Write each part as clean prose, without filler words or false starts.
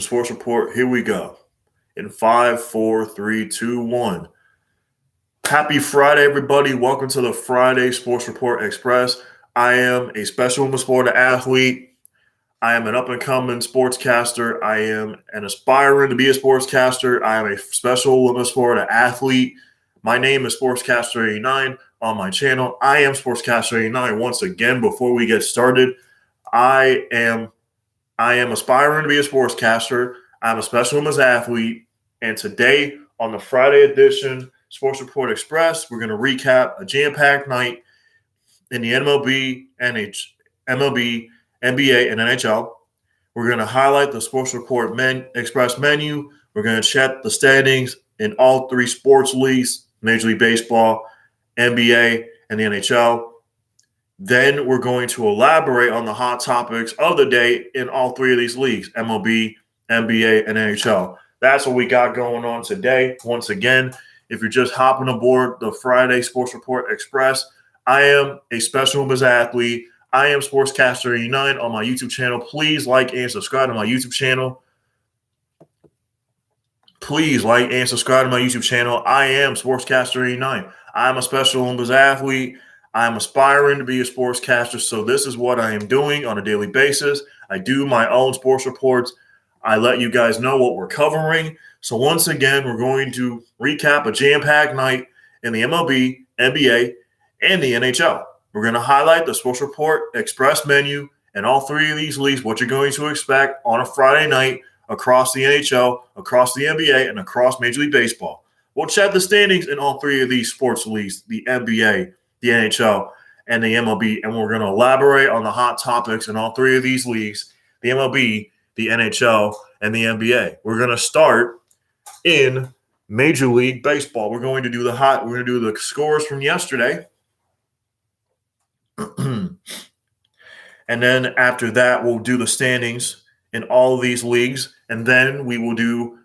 Sports Report. Here we go. In five, four, three, two, one. Happy Friday, everybody. Welcome to the Friday Sports Report Express. I am a special women's sport athlete. I am an up-and-coming sportscaster. I am an aspiring to be a sportscaster. I am a special women's sport athlete. My name is Sportscaster89 on my channel. I am Sportscaster89. Once again, before we get started, I am aspiring to be a sportscaster. I'm a special women's athlete. And today on the Friday edition Sports Report Express, we're going to recap a jam-packed night in the MLB, NBA, and NHL. We're going to highlight the Sports Report Express menu. We're going to check the standings in all three sports leagues, Major League Baseball, NBA, and the NHL. Then we're going to elaborate on the hot topics of the day in all three of these leagues, MLB, NBA, and NHL. That's what we got going on today. Once again, if you're just hopping aboard the Friday Sports Report Express, I am a special women's athlete. I am Sportscaster89 on my YouTube channel. Please like and subscribe to my YouTube channel. Please like and subscribe to my YouTube channel. I am Sportscaster89. I'm a special women's athlete. I'm aspiring to be a sportscaster, so this is what I am doing on a daily basis. I do my own sports reports. I let you guys know what we're covering. So once again, we're going to recap a jam-packed night in the MLB, NBA, and the NHL. We're going to highlight the Sports Report Express menu and all three of these leagues, what you're going to expect on a Friday night across the NHL, across the NBA, and across Major League Baseball. We'll check the standings in all three of these sports leagues, the NBA, the NHL, and the MLB, and we're going to elaborate on the hot topics in all three of these leagues, the MLB, the NHL, and the NBA. We're going to start in Major League Baseball. We're going to do the scores from yesterday. And then after that, we'll do the standings in all of these leagues, and then we will do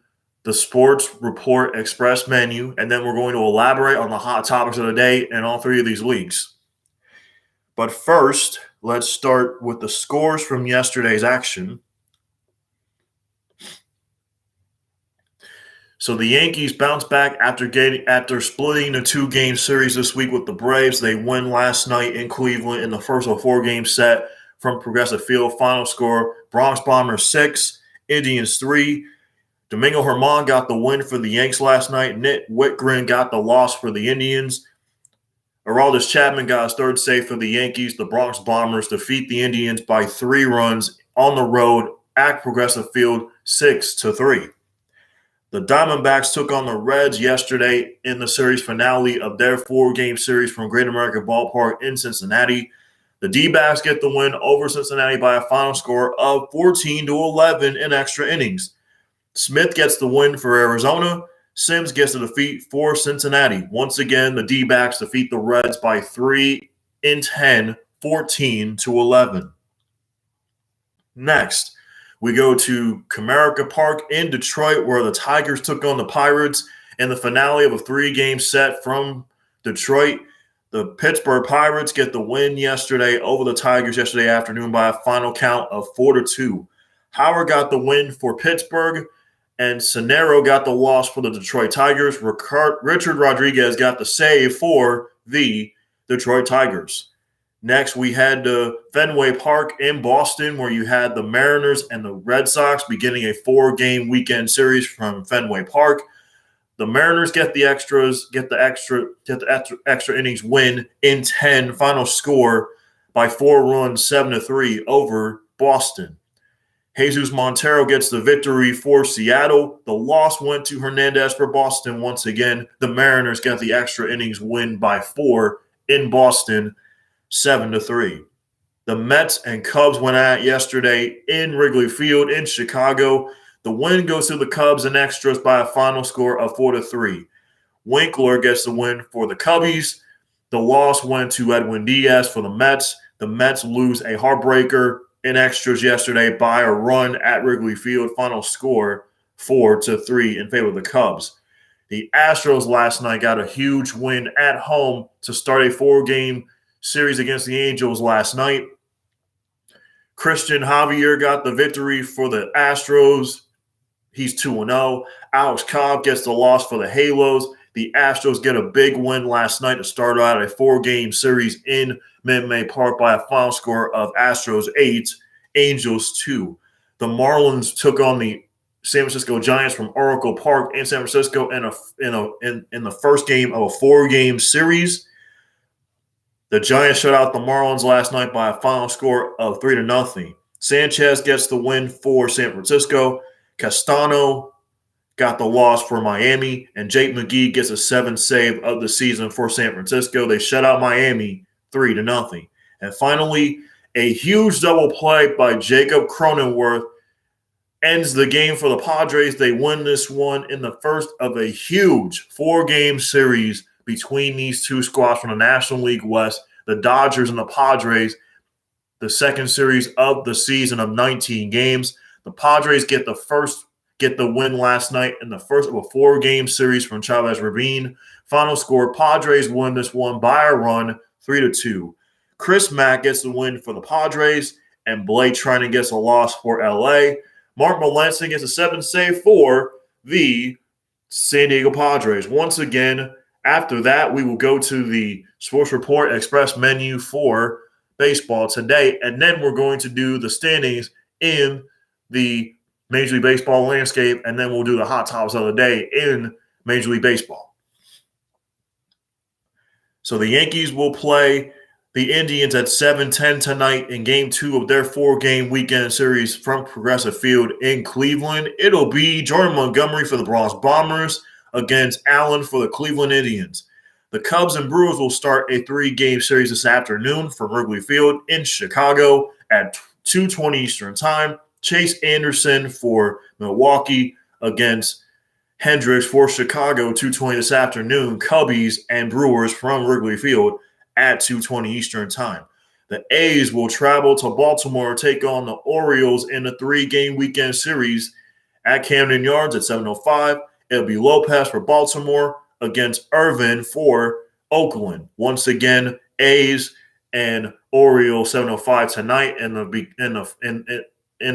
the Sports Report Express menu, and then we're going to elaborate on the hot topics of the day in all three of these leagues. But first, let's start with the scores from yesterday's action. So the Yankees bounced back after splitting a two-game series this week with the Braves. They win last night in Cleveland in the first of a four-game set from Progressive Field. Final score, Bronx Bombers 6, Indians 3. Domingo Germán got the win for the Yanks last night. Nick Whitgren got the loss for the Indians. Aroldis Chapman got his third save for the Yankees. The Bronx Bombers defeat the Indians by 3 runs on the road at Progressive Field, 6-3. The Diamondbacks took on the Reds yesterday in the series finale of their 4-game series from Great American Ballpark in Cincinnati. The D-backs get the win over Cincinnati by a final score of 14-11 in extra innings. Smith gets the win for Arizona. Sims gets the defeat for Cincinnati. Once again, the D-backs defeat the Reds by 3 in 10, 14-11. Next, we go to Comerica Park in Detroit, where the Tigers took on the Pirates in the finale of a 3-game set from Detroit. The Pittsburgh Pirates get the win yesterday over the Tigers yesterday afternoon by a final count of 4-2. Howard got the win for Pittsburgh, and Sonero got the loss for the Detroit Tigers. Richard Rodriguez got the save for the Detroit Tigers. Next, we head to Fenway Park in Boston, where you had the Mariners and the Red Sox beginning a 4-game weekend series from Fenway Park. The Mariners get the extra innings win in 10. Final score by 4 runs, 7-3 over Boston. Jesus Montero gets the victory for Seattle. The loss went to Hernandez for Boston once again. The Mariners get the extra innings win by 4 in Boston, 7-3. The Mets and Cubs went at it yesterday in Wrigley Field in Chicago. The win goes to the Cubs in extras by a final score of 4-3. Winkler gets the win for the Cubbies. The loss went to Edwin Diaz for the Mets. The Mets lose a heartbreaker in extras yesterday by a run at Wrigley Field. Final score 4-3 in favor of the Cubs. The Astros last night got a huge win at home to start a 4-game series against the Angels last night. Christian Javier got the victory for the Astros. He's 2-0. Alex Cobb gets the loss for the Halos. The Astros get a big win last night to start out a 4-game series in Minute Park by a final score of Astros 8, Angels 2. The Marlins took on the San Francisco Giants from Oracle Park in San Francisco in the first game of a 4-game series. The Giants shut out the Marlins last night by a final score of 3-0. Sanchez gets the win for San Francisco. Castano got the loss for Miami, and Jake McGee gets a 7th save of the season for San Francisco. They shut out Miami 3-0. And finally, a huge double play by Jacob Cronenworth ends the game for the Padres. They win this one in the first of a huge 4-game series between these two squads from the National League West, the Dodgers and the Padres, the second series of the season of 19 games. The Padres get the win last night in the first of a 4-game series from Chavez Ravine. Final score, Padres win this one by a run, 3-2. Chris Mack gets the win for the Padres, and Blake Treinen gets a loss for L.A. Mark Melancon gets a 7th save for the San Diego Padres. Once again, after that, we will go to the Sports Report Express menu for baseball today, and then we're going to do the standings in the Major League Baseball landscape, and then we'll do the hot topics of the day in Major League Baseball. So the Yankees will play the Indians at 7:10 tonight in Game 2 of their 4-game weekend series from Progressive Field in Cleveland. It'll be Jordan Montgomery for the Bronx Bombers against Allen for the Cleveland Indians. The Cubs and Brewers will start a 3-game series this afternoon from Wrigley Field in Chicago at 2:20 Eastern Time. Chase Anderson for Milwaukee against Hendricks for Chicago, 2:20 this afternoon. Cubbies and Brewers from Wrigley Field at 2:20 Eastern Time. The A's will travel to Baltimore to take on the Orioles in a 3-game weekend series at Camden Yards at 7:05. It'll be Lopez for Baltimore against Irvin for Oakland. Once again, A's and Orioles 7:05 tonight in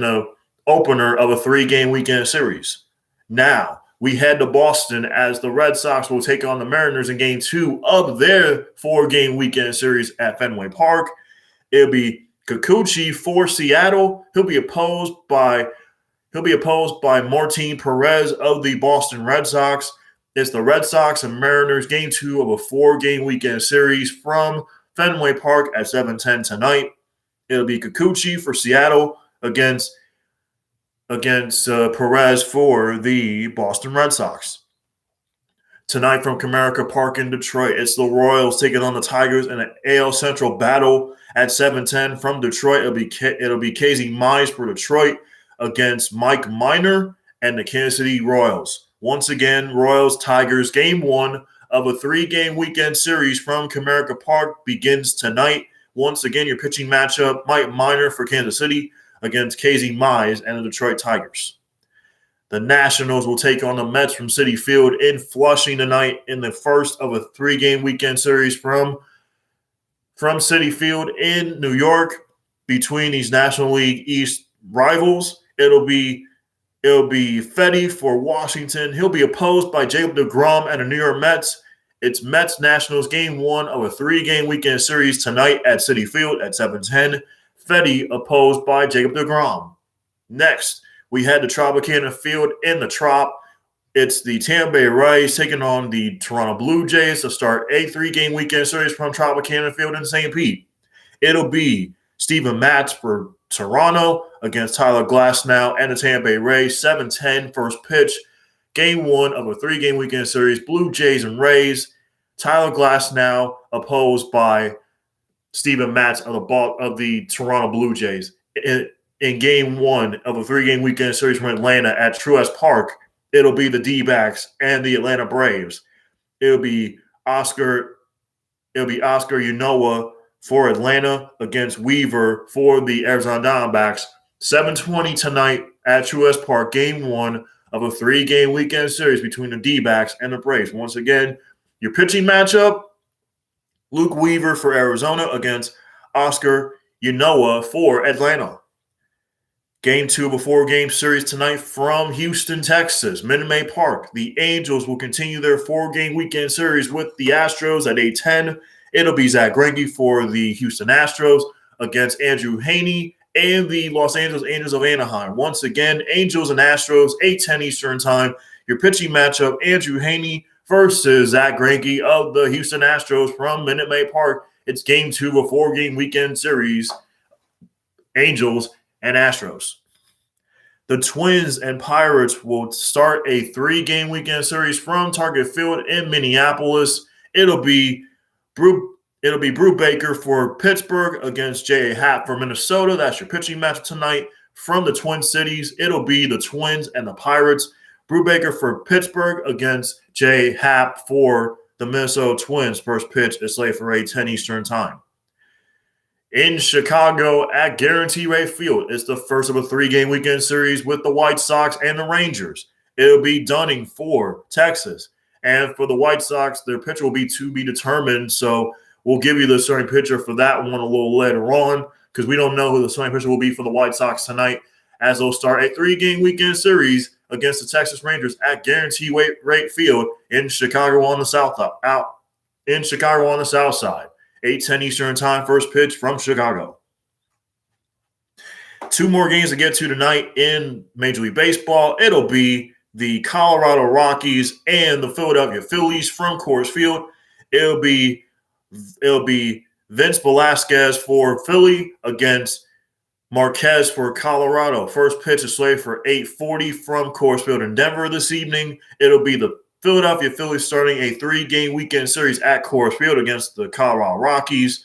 the opener of a 3-game weekend series. Now, we head to Boston as the Red Sox will take on the Mariners in Game 2 of their 4-game weekend series at Fenway Park. It'll be Kikuchi for Seattle. He'll be opposed by Martin Perez of the Boston Red Sox. It's the Red Sox and Mariners Game 2 of a 4-game weekend series from Fenway Park at 7:10 tonight. It'll be Kikuchi for Seattle against Perez for the Boston Red Sox. Tonight from Comerica Park in Detroit, it's the Royals taking on the Tigers in an AL Central battle at 7:10 from Detroit. It'll be Casey Mize for Detroit against Mike Minor and the Kansas City Royals. Once again, Royals-Tigers Game 1 of a 3-game weekend series from Comerica Park begins tonight. Once again, your pitching matchup, Mike Minor for Kansas City against Casey Mize and the Detroit Tigers. The Nationals will take on the Mets from Citi Field in Flushing tonight in the first of a 3-game weekend series from Citi Field in New York between these National League East rivals. It'll be Fedde for Washington. He'll be opposed by Jacob deGrom and the New York Mets. It's Mets-Nationals Game 1 of a 3-game weekend series tonight at Citi Field at 7:10. Fedde opposed by Jacob deGrom. Next, we head to Tropicana Field in the Trop. It's the Tampa Bay Rays taking on the Toronto Blue Jays to start a 3-game weekend series from Tropicana Field in St. Pete. It'll be Steven Matz for Toronto against Tyler Glasnow and the Tampa Bay Rays. 7:10 first pitch. Game 1 of a 3-game weekend series. Blue Jays and Rays. Tyler Glasnow opposed by Steven Matz of the Toronto Blue Jays. In Game 1 of a 3-game weekend series from Atlanta at Truist Park, it'll be the D-backs and the Atlanta Braves. It'll be Oscar Unoa for Atlanta against Weaver for the Arizona Diamondbacks. 7:20 tonight at Truist Park, Game 1 of a 3-game weekend series between the D-backs and the Braves. Once again, your pitching matchup, Luke Weaver for Arizona against Oscar Unoa for Atlanta. Game 2 of a 4-game series tonight from Houston, Texas, Minute Maid Park. The Angels will continue their 4-game weekend series with the Astros at 8:10. It'll be Zack Greinke for the Houston Astros against Andrew Heaney and the Los Angeles Angels of Anaheim. Once again, Angels and Astros, 8:10 Eastern Time. Your pitching matchup, Andrew Heaney versus Zack Greinke of the Houston Astros from Minute Maid Park. It's Game 2 of a 4-game weekend series, Angels and Astros. The Twins and Pirates will start a 3-game weekend series from Target Field in Minneapolis. It'll be Brew Baker for Pittsburgh against J.A. Happ for Minnesota. That's your pitching matchup tonight from the Twin Cities. It'll be the Twins and the Pirates. Brew Baker for Pittsburgh against J.A. Happ for the Minnesota Twins. First pitch is slated for 8:10 Eastern Time. In Chicago at Guaranteed Rate Field, it's the first of a 3-game weekend series with the White Sox and the Rangers. It'll be Dunning for Texas. And for the White Sox, their pitcher will be to be determined. So we'll give you the starting pitcher for that one a little later on because we don't know who the starting pitcher will be for the White Sox tonight as they'll start a 3-game weekend series against the Texas Rangers at Guaranteed Rate Field in Chicago on the south side. 8:10 Eastern Time, first pitch from Chicago. 2 more games to get to tonight in Major League Baseball. It'll be the Colorado Rockies and the Philadelphia Phillies from Coors Field. It'll be Vince Velasquez for Philly against Marquez for Colorado. First pitch is slated for 8:40 from Coors Field in Denver this evening. It'll be the Philadelphia Phillies starting a 3-game weekend series at Coors Field against the Colorado Rockies.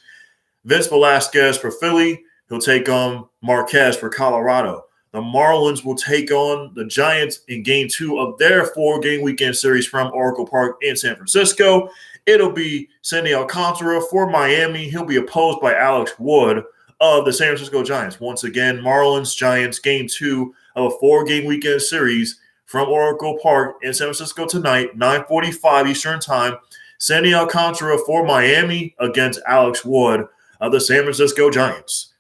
Vince Velasquez for Philly. He'll take on Marquez for Colorado. The Marlins will take on the Giants in Game 2 of their 4-game weekend series from Oracle Park in San Francisco. It'll be Sandy Alcantara for Miami. He'll be opposed by Alex Wood of the San Francisco Giants. Once again, Marlins, Giants, Game 2 of a 4-game weekend series from Oracle Park in San Francisco tonight, 9:45 Eastern Time. Sandy Alcantara for Miami against Alex Wood of the San Francisco Giants.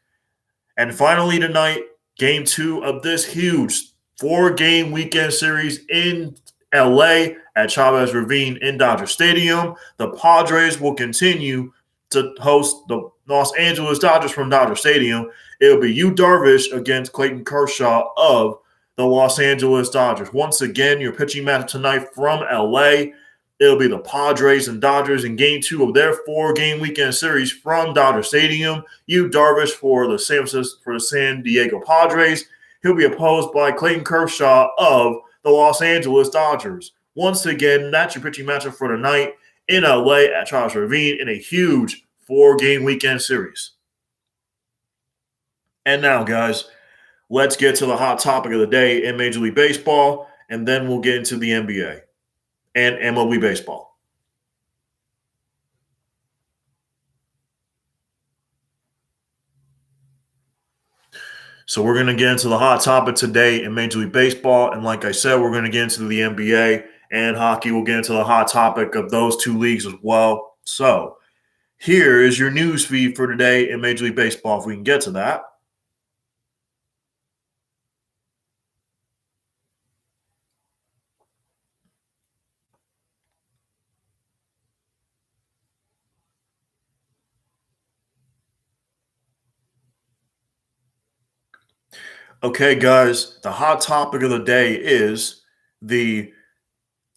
And finally tonight, Game 2 of this huge 4-game weekend series in L.A. at Chavez Ravine in Dodger Stadium. The Padres will continue to host the Los Angeles Dodgers from Dodger Stadium. It'll be Yu Darvish against Clayton Kershaw of the Los Angeles Dodgers. Once again, your pitching matchup tonight from L.A. It'll be the Padres and Dodgers in Game 2 of their 4-game weekend series from Dodger Stadium. Yu Darvish for the San Diego Padres. He'll be opposed by Clayton Kershaw of the Los Angeles Dodgers. Once again, that's your pitching matchup for tonight in L.A. at Chavez Ravine in a huge 4-game weekend series. And now, guys, let's get to the hot topic of the day in Major League Baseball, and then we'll get into the NBA and MLB baseball. So we're going to get into the hot topic today in Major League Baseball, and like I said, we're going to get into the NBA and hockey. We'll get into the hot topic of those 2 leagues as well. So here is your news feed for today in Major League Baseball, if we can get to that. Okay, guys, the hot topic of the day is the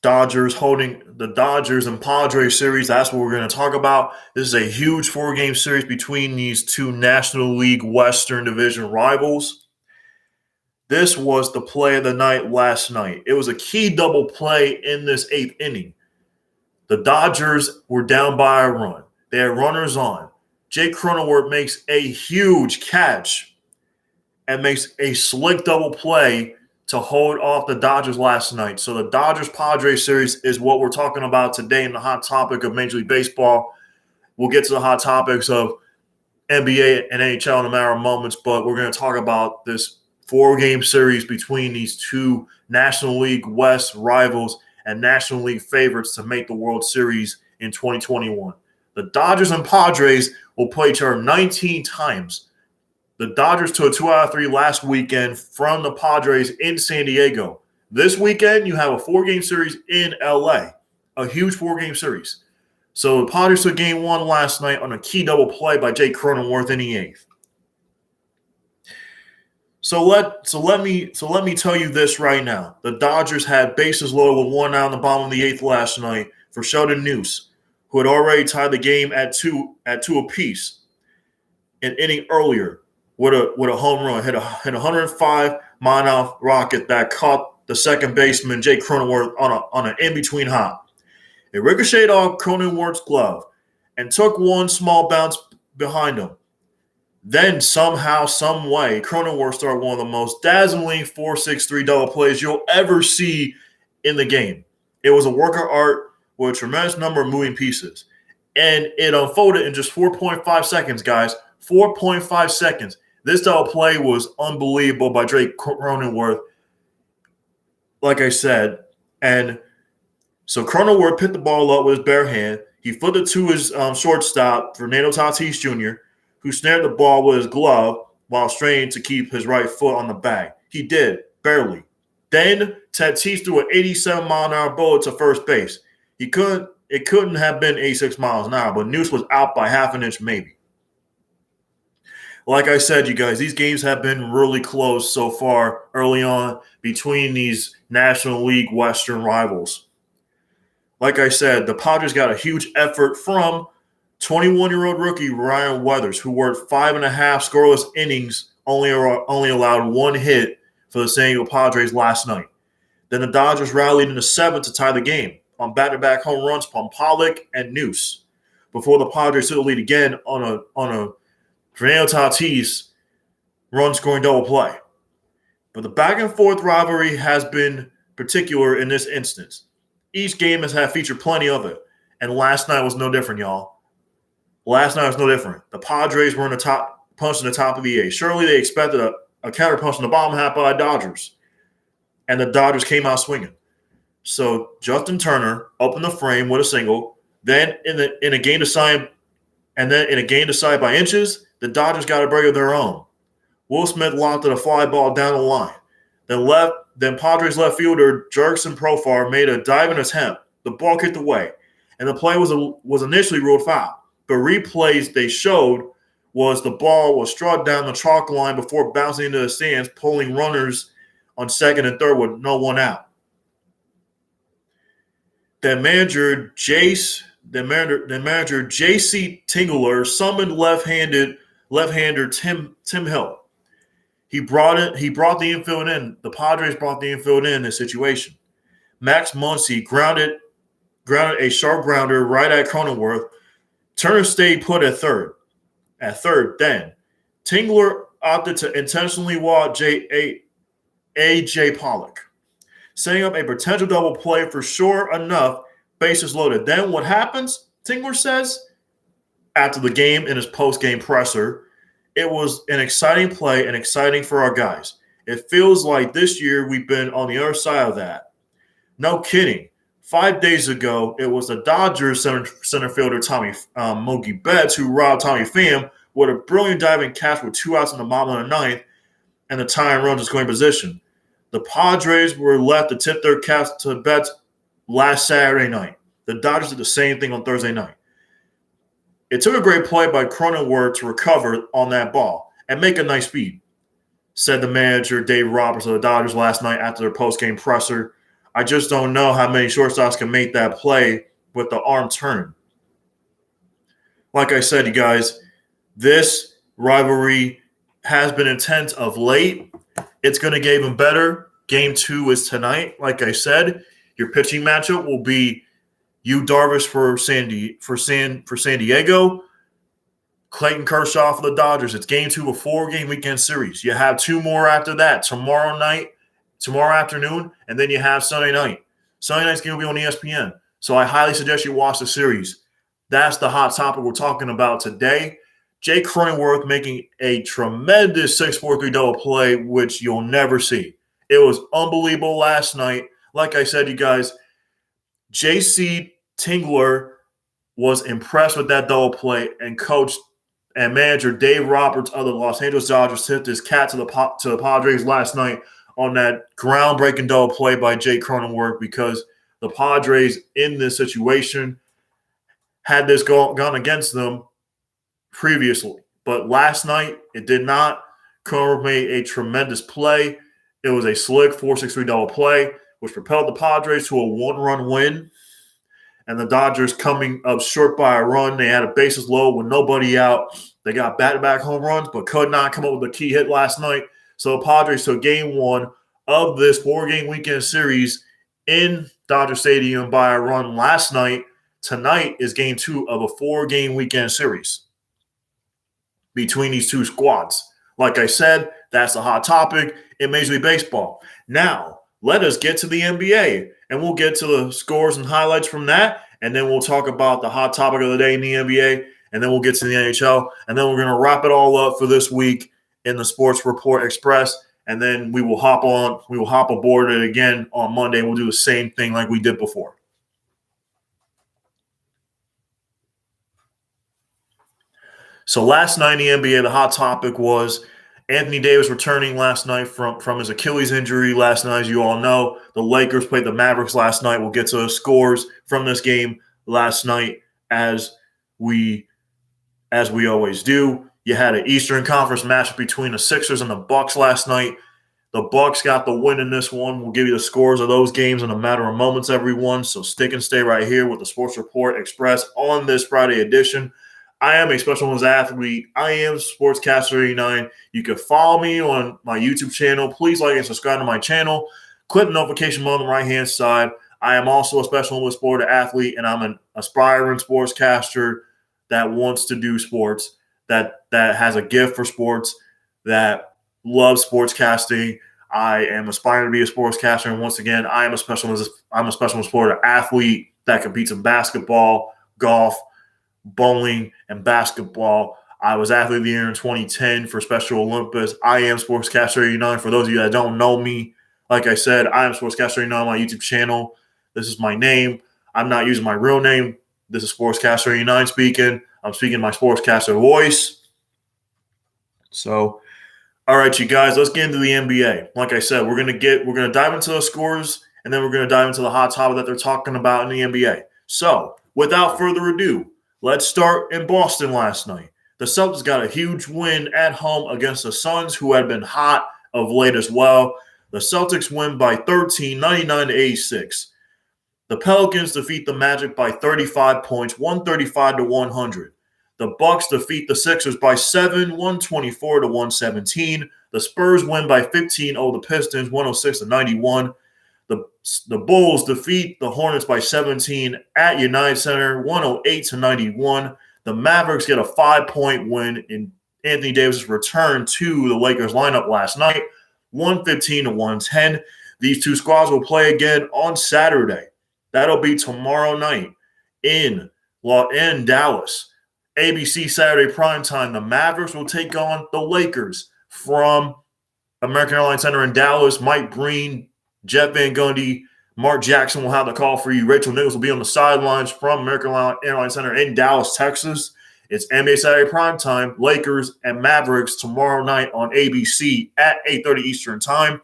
Dodgers and Padres series. That's what we're going to talk about. This is a huge 4-game series between these 2 National League Western Division rivals. This was the play of the night last night. It was a key double play in this 8th inning. The Dodgers were down by a run. They had runners on. Jake Cronenworth makes a huge catch and makes a slick double play to hold off the Dodgers last night. So the Dodgers-Padres series is what we're talking about today in the hot topic of Major League Baseball. We'll get to the hot topics of NBA and NHL in a matter of moments, but we're going to talk about this 4-game series between these 2 National League West rivals and National League favorites to make the World Series in 2021. The Dodgers and Padres will play each other 19 times The Dodgers took 2 out of 3 last weekend from the Padres in San Diego. This weekend, you have a 4-game series in LA, a huge 4-game series. So the Padres took game 1 last night on a key double play by Jake Cronenworth in the 8th. So let me tell you this right now. The Dodgers had bases loaded with 1 out in the bottom of the 8th last night for Sheldon Neuse, who had already tied the game at two apiece an inning earlier with a home run. Hit a 105-mile-an-hour rocket that caught the second baseman Jake Cronenworth on an in-between hop. It ricocheted off Cronenworth's glove and took one small bounce behind him. Then somehow, some way, Cronenworth started one of the most dazzling 4-6-3 double plays you'll ever see in the game. It was a work of art with a tremendous number of moving pieces. And it unfolded in just 4.5 seconds, guys. 4.5 seconds. This double play was unbelievable by Jake Cronenworth, like I said. And so Cronenworth picked the ball up with his bare hand. He flipped it to his shortstop, Fernando Tatis Jr., who snared the ball with his glove while straining to keep his right foot on the bag. He did, barely. Then Tatis threw an 87-mile-an-hour bullet to first base. It couldn't have been 86 miles an hour, but Neuse was out by half an inch maybe. Like I said, you guys, these games have been really close so far early on between these National League Western rivals. Like I said, the Padres got a huge effort from 21-year-old rookie Ryan Weathers, who worked 5.5 scoreless innings, only allowed 1 hit for the San Diego Padres last night. Then the Dodgers rallied in the 7th to tie the game on back-to-back home runs from Pollock and Neuse, before the Padres took the lead again on a Fernando Tatis run-scoring double play. But the back-and-forth rivalry has been particular in this instance. Each game has featured plenty of it, and last night was no different, y'all. Last night was no different. The Padres were in the top, punching the top of the 8th. Surely they expected a counter punch in the bottom half by the Dodgers, and the Dodgers came out swinging. So Justin Turner opened the frame with a single. Then in a game decided by inches, the Dodgers got a break of their own. Will Smith lofted a fly ball down the line. Then Padres left fielder Jurickson Profar made a diving attempt. The ball kicked away, and the play was initially ruled foul. But replays they showed was the ball was struck down the chalk line before bouncing into the stands, pulling runners on second and third with no one out. Then manager J.C. Tingler summoned left-hander Tim Hill. He brought the infield in. The Padres brought the infield in this situation. Max Muncy grounded a sharp grounder right at Cronenworth. Turner stayed put at third. Then Tingler opted to intentionally walk A.J. Pollock, setting up a potential double play for sure enough, bases loaded. Then what happens? Tingler says after the game in his post-game presser, it was an exciting play and exciting for our guys. It feels like this year we've been on the other side of that. No kidding. 5 days ago, it was the Dodgers center fielder Mookie Betts who robbed Tommy Pham with a brilliant diving catch with 2 outs in the bottom of the 9th and the tying run to scoring position. The Padres were left to tip their caps to Betts last Saturday night. The Dodgers did the same thing on Thursday night. It took a great play by Cronenworth to recover on that ball and make a nice feed, said the manager Dave Roberts of the Dodgers last night after their post-game presser. I just don't know how many shortstops can make that play with the arm turn. Like I said, you guys, this rivalry has been intense of late. It's going to get even better. Game 2 is tonight. Like I said, your pitching matchup will be Yu Darvish for San Diego, Clayton Kershaw for the Dodgers. It's game 2 of a 4-game weekend series. You have 2 more after that, tomorrow afternoon, and then you have Sunday night. Sunday night's going to be on ESPN. So I highly suggest you watch the series. That's the hot topic we're talking about today. Jake Cronenworth making a tremendous 6-4-3 double play, which you'll never see. It was unbelievable last night. Like I said, you guys, J.C. Tingler was impressed with that double play and coached and manager Dave Roberts of the Los Angeles Dodgers tipped his cat to the Padres last night on that groundbreaking double play by Jay Cronenworth, because the Padres in this situation had this gone against them previously. But last night, it did not. Cronenworth made a tremendous play. It was a slick 4-6-3 double play, which propelled the Padres to a one-run win. And the Dodgers coming up short by a run. They had a bases load with nobody out. They got back-to-back home runs, but could not come up with a key hit last night. So the Padres took game one of this 4-game weekend series in Dodger Stadium by a run last night. Tonight is game 2 of a 4-game weekend series between these two squads. Like I said, that's a hot topic in Major League Baseball. Now, let us get to the NBA, and we'll get to the scores and highlights from that, and then we'll talk about the hot topic of the day in the NBA, and then we'll get to the NHL, and then we're going to wrap it all up for this week in the Sports Report Express, and then we will hop aboard it again on Monday, and we'll do the same thing like we did before. So last night in the NBA, the hot topic was Anthony Davis returning last night from his Achilles injury last night. As you all know, the Lakers played the Mavericks last night. We'll get to the scores from this game last night as we always do. You had an Eastern Conference matchup between the Sixers and the Bucks last night. The Bucks got the win in this one. We'll give you the scores of those games in a matter of moments, everyone. So stick and stay right here with the Sports Report Express on this Friday edition. I am a special ones athlete. I am Sportscaster89. You can follow me on my YouTube channel. Please like and subscribe to my channel. Click the notification button on the right-hand side. I am also a special Olympic sport athlete, and I'm an aspiring sportscaster that wants to do sports, that has a gift for sports, that loves sportscasting. I am aspiring to be a sportscaster, and once again, I'm a special sport athlete that competes in basketball, golf, bowling, and basketball. I was athlete of the year in 2010 for Special Olympics. I am Sportscaster89. For those of you that don't know me, like I said, I am Sportscaster89 on my YouTube channel. This is my name. I'm not using my real name. This is Sportscaster89 speaking. I'm speaking my sportscaster voice. So, all right, you guys, let's get into the NBA. Like I said, we're gonna dive into the scores, and then we're gonna dive into the hot topic that they're talking about in the NBA. So, without further ado, let's start in Boston last night. The Celtics got a huge win at home against the Suns, who had been hot of late as well. The Celtics win by 13, 99-86. The Pelicans defeat the Magic by 35 points, 135-100. The Bucks defeat the Sixers by 7, 124-117. The Spurs win by 15 over the Pistons, 106-91. The Bulls defeat the Hornets by 17 at United Center, 108-91. The Mavericks get a 5-point win in Anthony Davis' return to the Lakers lineup last night, 115-110. These two squads will play again on Saturday. That'll be tomorrow night in Dallas. ABC Saturday primetime. The Mavericks will take on the Lakers from American Airlines Center in Dallas. Mike Breen, Jeff Van Gundy, Mark Jackson will have the call for you. Rachel Nichols will be on the sidelines from American Airlines Center in Dallas, Texas. It's NBA Saturday primetime. Lakers and Mavericks tomorrow night on ABC at 8:30 Eastern Time.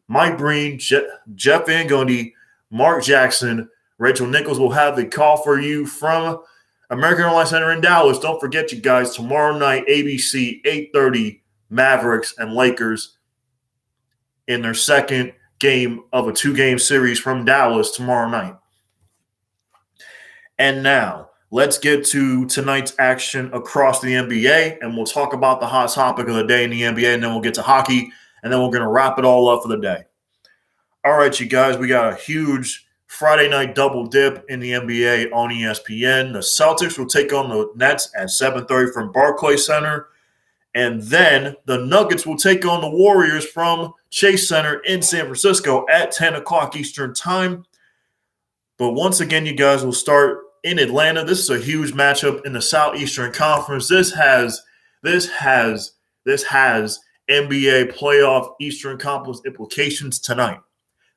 Mike Breen, Jeff Van Gundy, Mark Jackson, Rachel Nichols will have the call for you from American Airlines Center in Dallas. Don't forget, you guys, tomorrow night, ABC, 8:30, Mavericks and Lakers in their second game of a 2-game series from Dallas tomorrow night. And now, let's get to tonight's action across the NBA, and we'll talk about the hot topic of the day in the NBA, and then we'll get to hockey, and then we're going to wrap it all up for the day. All right, you guys, we got a huge Friday night double dip in the NBA on ESPN. The Celtics will take on the Nets at 7:30 from Barclays Center. And then the Nuggets will take on the Warriors from Chase Center in San Francisco at 10 o'clock Eastern Time. But once again, you guys will start in Atlanta. This is a huge matchup in the Southeastern Conference. This has NBA playoff Eastern Conference implications tonight.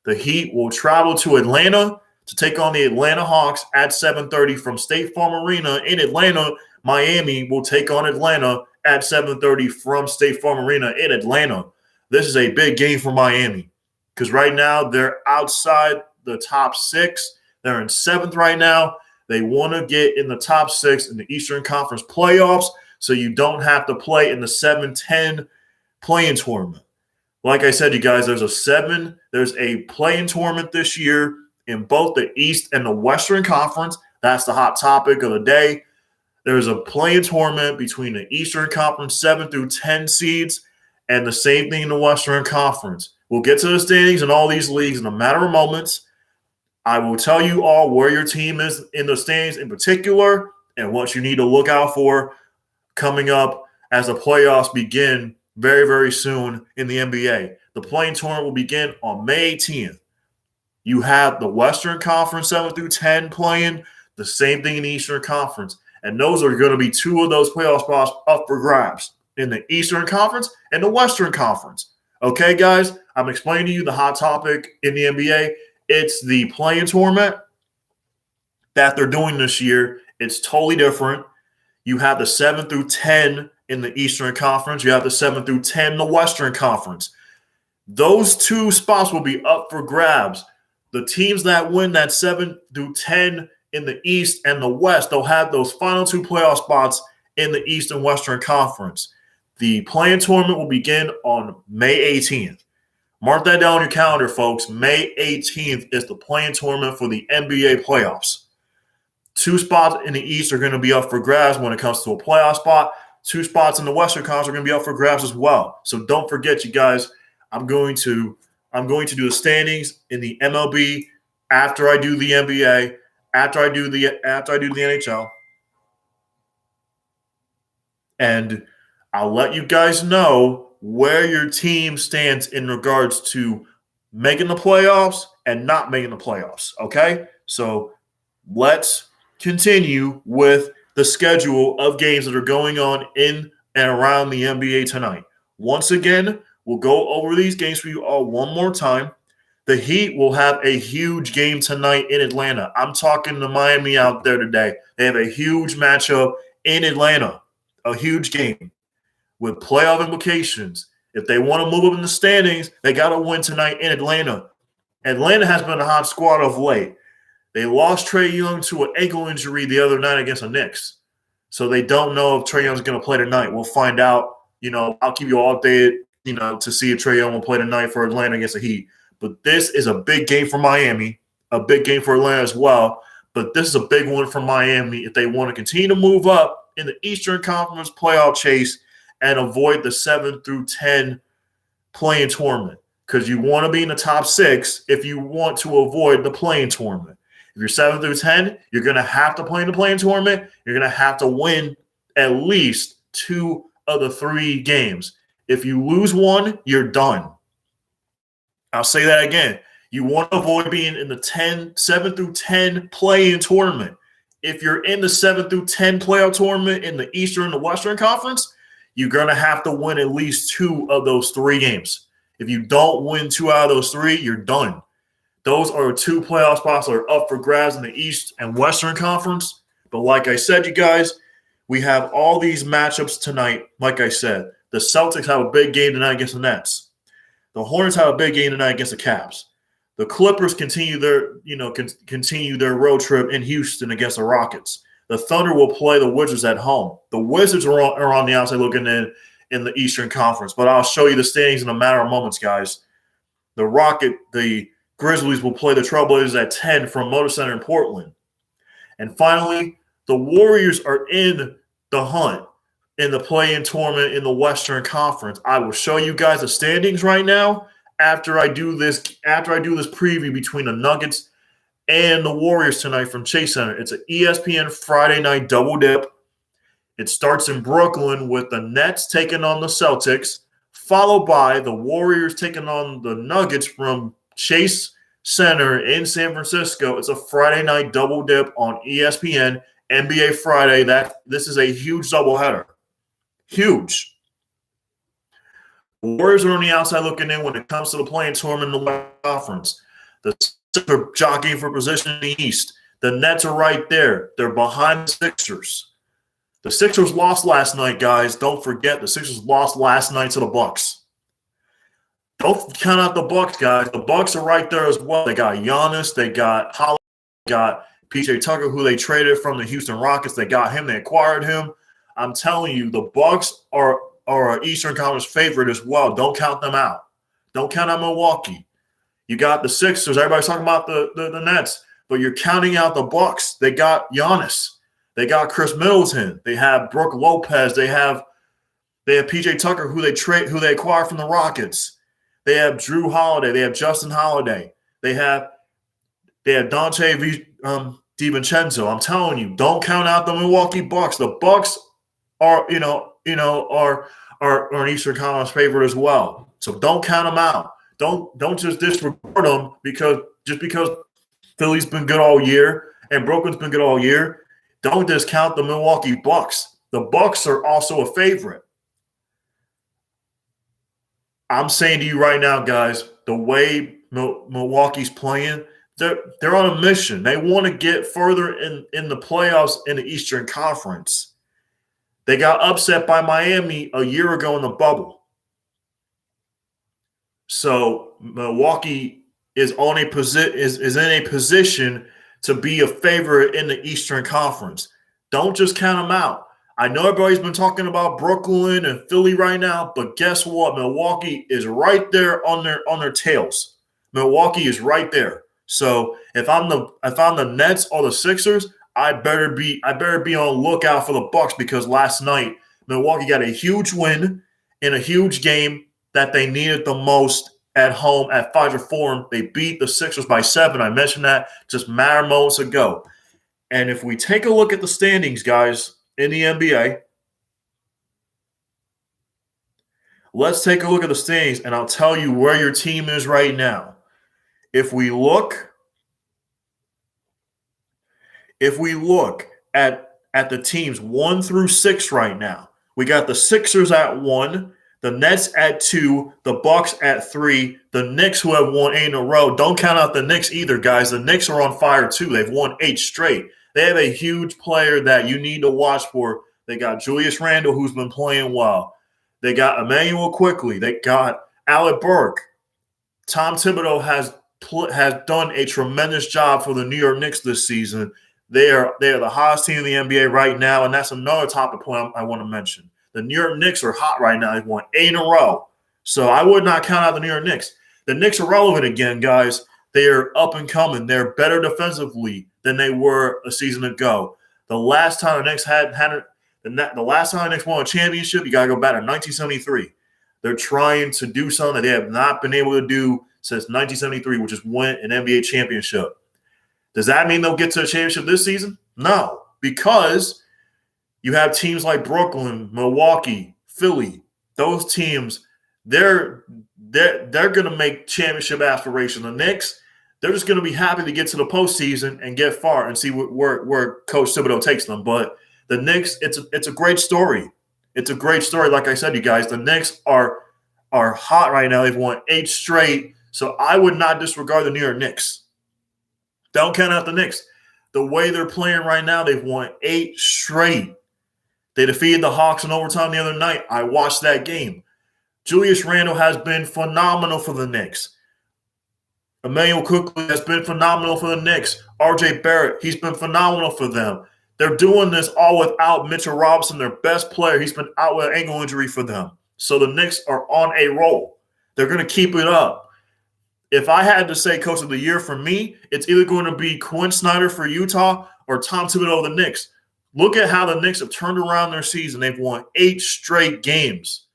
The Heat will travel to Atlanta to take on the Atlanta Hawks at 7:30 from State Farm Arena in Atlanta. Miami will take on Atlanta at 7:30 from State Farm Arena in Atlanta. This is a big game for Miami because right now they're outside the top 6. They're in 7th right now. They want to get in the top 6 in the Eastern Conference playoffs so you don't have to play in the 7-10 play-in tournament. Like I said, you guys, there's a play-in tournament this year in both the East and the Western Conference. That's the hot topic of the day. There's a play-in tournament between the Eastern Conference 7 through 10 seeds and the same thing in the Western Conference. We'll get to the standings in all these leagues in a matter of moments. I will tell you all where your team is in the standings in particular and what you need to look out for coming up as the playoffs begin very, very soon in the NBA. The play-in tournament will begin on May 18th. You have the Western Conference 7 through 10 playing, the same thing in the Eastern Conference. And those are going to be 2 of those playoff spots up for grabs in the Eastern Conference and the Western Conference. Okay, guys, I'm explaining to you the hot topic in the NBA. It's the play-in tournament that they're doing this year. It's totally different. You have the 7 through 10 in the Eastern Conference. You have the 7 through 10 in the Western Conference. Those 2 spots will be up for grabs. The teams that win that 7 through 10 in the East and the West, they'll have those final 2 playoff spots in the East and Western Conference. The play-in tournament will begin on May 18th. Mark that down on your calendar, folks. May 18th is the play-in tournament for the NBA playoffs. 2 spots in the East are going to be up for grabs when it comes to a playoff spot. 2 spots in the Western Conference are going to be up for grabs as well. So don't forget, you guys, I'm going to do the standings in the MLB after I do the NBA, after I do the NHL. And I'll let you guys know where your team stands in regards to making the playoffs and not making the playoffs, okay? So let's continue with the schedule of games that are going on in and around the NBA tonight. Once again, we'll go over these games for you all one more time. The Heat will have a huge game tonight in Atlanta. I'm talking to Miami out there today. They have a huge matchup in Atlanta, a huge game with playoff implications. If they want to move up in the standings, they got to win tonight in Atlanta. Atlanta has been a hot squad of late. They lost Trae Young to an ankle injury the other night against the Knicks. So they don't know if Trae Young's going to play tonight. We'll find out. I'll keep you all updated, to see if Trae Young will play tonight for Atlanta against the Heat. But this is a big game for Miami, a big game for Atlanta as well. But this is a big one for Miami if they want to continue to move up in the Eastern Conference playoff chase and avoid the 7 through 10 play-in tournament, because you want to be in the top 6 if you want to avoid the play-in tournament. If you're 7 through 10, you're going to have to play in the play-in tournament. You're going to have to win at least 2 of the 3 games. If you lose one, you're done. I'll say that again. You want to avoid being in the 7 through 10 play-in tournament. If you're in the 7 through 10 playoff tournament in the Eastern and the Western Conference, you're going to have to win at least 2 of those 3 games. If you don't win 2 out of those 3, you're done. Those are 2 playoff spots that are up for grabs in the East and Western Conference. But like I said, you guys, we have all these matchups tonight. Like I said, the Celtics have a big game tonight against the Nets. The Hornets have a big game tonight against the Cavs. The Clippers continue their road trip in Houston against the Rockets. The Thunder will play the Wizards at home. The Wizards are on the outside looking in the Eastern Conference. But I'll show you the standings in a matter of moments, guys. The Grizzlies will play the Trailblazers at 10 from Motor Center in Portland. And finally, the Warriors are in the hunt in the play-in tournament in the Western Conference. I will show you guys the standings right now after I do this preview between the Nuggets and the Warriors tonight from Chase Center. It's an ESPN Friday night double dip. It starts in Brooklyn with the Nets taking on the Celtics, followed by the Warriors taking on the Nuggets from Chase Center in San Francisco. It's a Friday night double dip on ESPN, NBA Friday. This is a huge doubleheader. Huge. The Warriors are on the outside looking in when it comes to the play-in tournament in the Western Conference. The Celtics are jockeying for position in the East. The Nets are right there. They're behind the Sixers. The Sixers lost last night, guys. Don't forget, the Sixers lost last night to the Bucks. Don't count out the Bucks, guys. The Bucks are right there as well. They got Giannis. They got Holiday. They got PJ Tucker, who they traded from the Houston Rockets. They got him. They acquired him. I'm telling you, the Bucks are an Eastern Conference favorite as well. Don't count them out. Don't count out Milwaukee. You got the Sixers. Everybody's talking about the Nets, but you're counting out the Bucks. They got Giannis. They got Chris Middleton. They have Brook Lopez. They have PJ Tucker, who they acquired from the Rockets. They have Drew Holiday. They have Justin Holiday. They have Dante DiVincenzo. I'm telling you, don't count out the Milwaukee Bucks. The Bucks are an Eastern Conference favorite as well. So don't count them out. Don't just disregard them because Philly's been good all year and Brooklyn's been good all year. Don't discount the Milwaukee Bucks. The Bucks are also a favorite. I'm saying to you right now, guys, the way Milwaukee's playing, they're on a mission. They want to get further in the playoffs in the Eastern Conference. They got upset by Miami a year ago in the bubble. So Milwaukee is in a position to be a favorite in the Eastern Conference. Don't just count them out. I know everybody's been talking about Brooklyn and Philly right now, but guess what? Milwaukee is right there on their tails. Milwaukee is right there. So if I'm the Nets or the Sixers, I better be on lookout for the Bucks because last night Milwaukee got a huge win in a huge game that they needed the most at home at Pfizer Forum. They beat the Sixers by 7. I mentioned that just matter moments ago. And if we take a look at the standings, guys, in the NBA, let's take a look at the standings, and I'll tell you where your team is right now. If we look at the teams 1 through 6 right now, we got the Sixers at 1, the Nets at 2, the Bucks at 3, the Knicks, who have won 8 in a row. Don't count out the Knicks either, guys. The Knicks are on fire too. They've won 8 straight. They have a huge player that you need to watch for. They got Julius Randle, who's been playing well. They got Emmanuel Quickley. They got Alec Burke. Tom Thibodeau has done a tremendous job for the New York Knicks this season. They are the hottest team in the NBA right now, and that's another topic point I want to mention. The New York Knicks are hot right now. They've won 8 in a row. So I would not count out the New York Knicks. The Knicks are relevant again, guys. They are up and coming. They're better defensively than they were a season ago. The last time the Knicks won a championship, you got to go back to 1973. They're trying to do something that they have not been able to do since 1973, which is win an NBA championship. Does that mean they'll get to a championship this season? No, because you have teams like Brooklyn, Milwaukee, Philly. Those teams, they're going to make championship aspirations. The Knicks, they're just going to be happy to get to the postseason and get far and see where Coach Thibodeau takes them. But the Knicks, it's a great story. It's a great story. Like I said, you guys, the Knicks are hot right now. They've won 8 straight. So I would not disregard the New York Knicks. Don't count out the Knicks. The way they're playing right now, they've won 8 straight. They defeated the Hawks in overtime the other night. I watched that game. Julius Randle has been phenomenal for the Knicks. Emmanuel Quickley has been phenomenal for the Knicks. RJ Barrett, he's been phenomenal for them. They're doing this all without Mitchell Robinson, their best player. He's been out with an ankle injury for them. So the Knicks are on a roll. They're going to keep it up. If I had to say Coach of the Year for me, it's either going to be Quinn Snyder for Utah or Tom Thibodeau of the Knicks. Look at how the Knicks have turned around their season. They've won 8 straight games.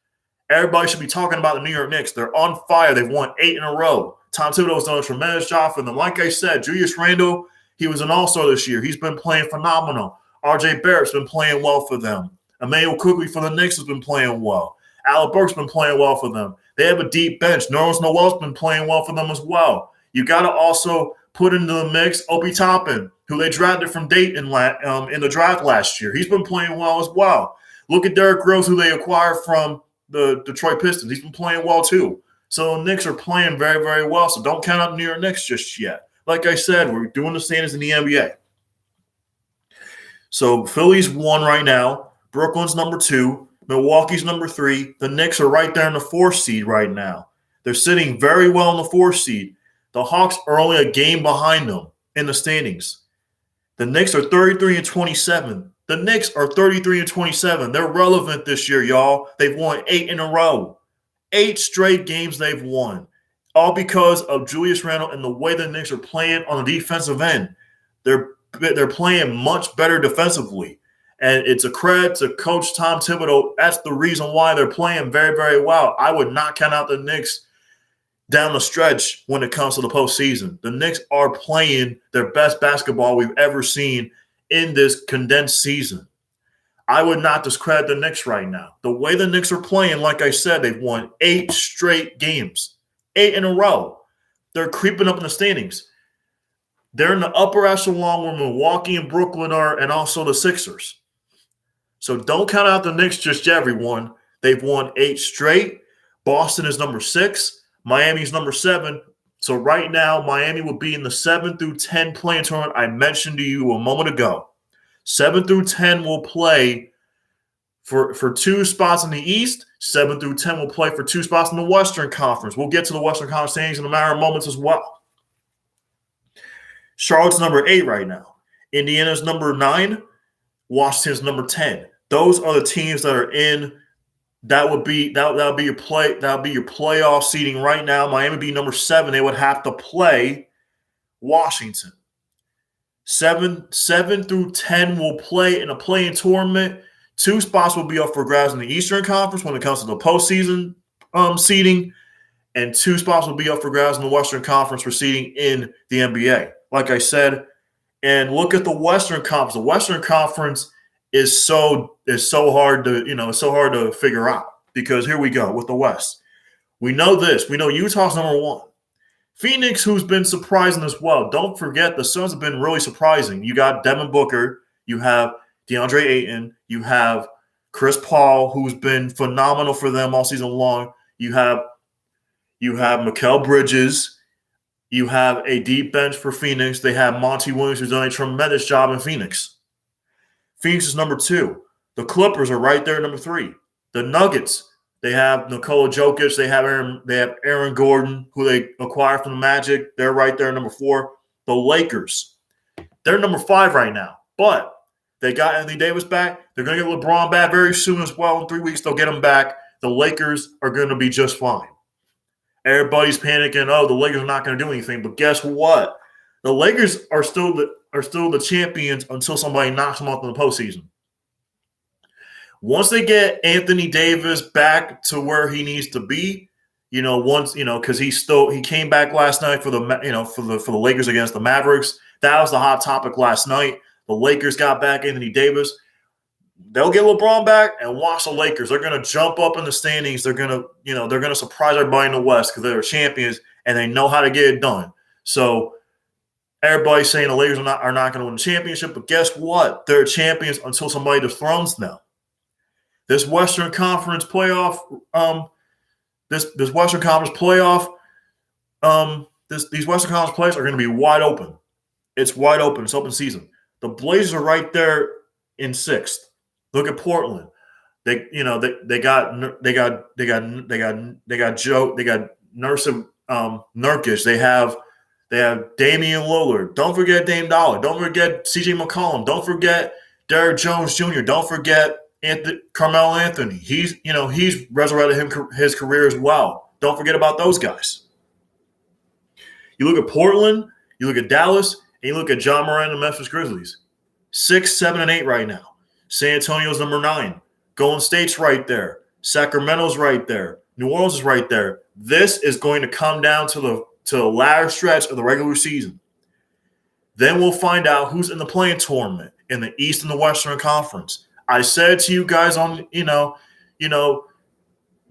Everybody should be talking about the New York Knicks. They're on fire. They've won 8 in a row. Tom Thibodeau has done a tremendous job for them. Like I said, Julius Randle, he was an all-star this year. He's been playing phenomenal. RJ Barrett's been playing well for them. Emmanuel Quickley for the Knicks has been playing well. Alec Burke's been playing well for them. They have a deep bench. Nerlens Noel's been playing well for them as well. You got to also put into the mix Obi Toppin, who they drafted from Dayton in the draft last year. He's been playing well as well. Look at Derrick Rose, who they acquired from the Detroit Pistons. He's been playing well too. So the Knicks are playing very, very well. So don't count out the New York Knicks just yet. Like I said, we're doing the standings in the NBA. So Philly's 1 right now. Brooklyn's number 2. Milwaukee's number 3. The Knicks are right there in the 4th seed right now. They're sitting very well in the 4th seed. The Hawks are only a game behind them in the standings. The Knicks are 33-27. The Knicks are 33-27. They're relevant this year, y'all. They've won 8 in a row. 8 straight games they've won. All because of Julius Randle and the way the Knicks are playing on the defensive end. They're playing much better defensively. And it's a credit to Coach Tom Thibodeau. That's the reason why they're playing very, very well. I would not count out the Knicks down the stretch when it comes to the postseason. The Knicks are playing their best basketball we've ever seen in this condensed season. I would not discredit the Knicks right now. The way the Knicks are playing, like I said, they've won 8 straight games. 8 in a row. They're creeping up in the standings. They're in the upper echelon where Milwaukee and Brooklyn are, and also the Sixers. So don't count out the Knicks just yet, everyone. They've won 8 straight. Boston is number 6. Miami's number 7. So right now, Miami will be in the 7 through 10 play-in tournament I mentioned to you a moment ago. 7 through 10 will play for 2 spots in the East. 7 through 10 will play for 2 spots in the Western Conference. We'll get to the Western Conference standings in a matter of moments as well. Charlotte's number 8 right now. Indiana's number 9. Washington's number 10. Those are the teams that are in. That would be your playoff seeding right now. Miami would be number 7. They would have to play Washington. 7 through 10 will play in a play-in tournament. 2 spots will be up for grabs in the Eastern Conference when it comes to the postseason seeding, and 2 spots will be up for grabs in the Western Conference for seeding in the NBA. Like I said, and look at the Western Conference. The Western Conference is so hard to figure out, because here we go with the West. We know this. We know Utah's number 1. Phoenix, who's been surprising as well. Don't forget, the Suns have been really surprising. You got Devin Booker. You have DeAndre Ayton. You have Chris Paul, who's been phenomenal for them all season long. You have Mikal Bridges. You have a deep bench for Phoenix. They have Monty Williams, who's done a tremendous job in Phoenix. Phoenix is number 2. The Clippers are right there at number 3. The Nuggets, they have Nikola Jokic. They have Aaron Gordon, who they acquired from the Magic. They're right there at number 4. The Lakers, they're number 5 right now. But they got Anthony Davis back. They're going to get LeBron back very soon as well. In 3 weeks, they'll get him back. The Lakers are going to be just fine. Everybody's panicking. Oh, the Lakers are not going to do anything. But guess what? The Lakers are still the champions until somebody knocks them off in the postseason. Once they get Anthony Davis back to where he needs to be, because he came back last night for the Lakers against the Mavericks. That was the hot topic last night. The Lakers got back Anthony Davis. They'll get LeBron back and watch the Lakers. They're going to jump up in the standings. They're going to surprise everybody in the West because they're champions and they know how to get it done. So everybody's saying the Lakers are not going to win the championship, but guess what? They're champions until somebody dethrones them. This Western Conference playoff, these Western Conference playoffs are going to be wide open. It's wide open. It's open season. The Blazers are right there in 6th. Look at Portland. They got Nurkic. They have Damian Lillard. Don't forget Dame Dollar. Don't forget C.J. McCollum. Don't forget Derrick Jones Jr. Don't forget Carmelo Anthony. He's resurrected his career as well. Don't forget about those guys. You look at Portland, you look at Dallas, and you look at Ja Morant and the Memphis Grizzlies. 6, 7, and 8 right now. San Antonio's number 9. Golden State's right there. Sacramento's right there. New Orleans is right there. This is going to come down to the latter stretch of the regular season. Then we'll find out who's in the play-in tournament in the East and the Western Conference. I said to you guys on,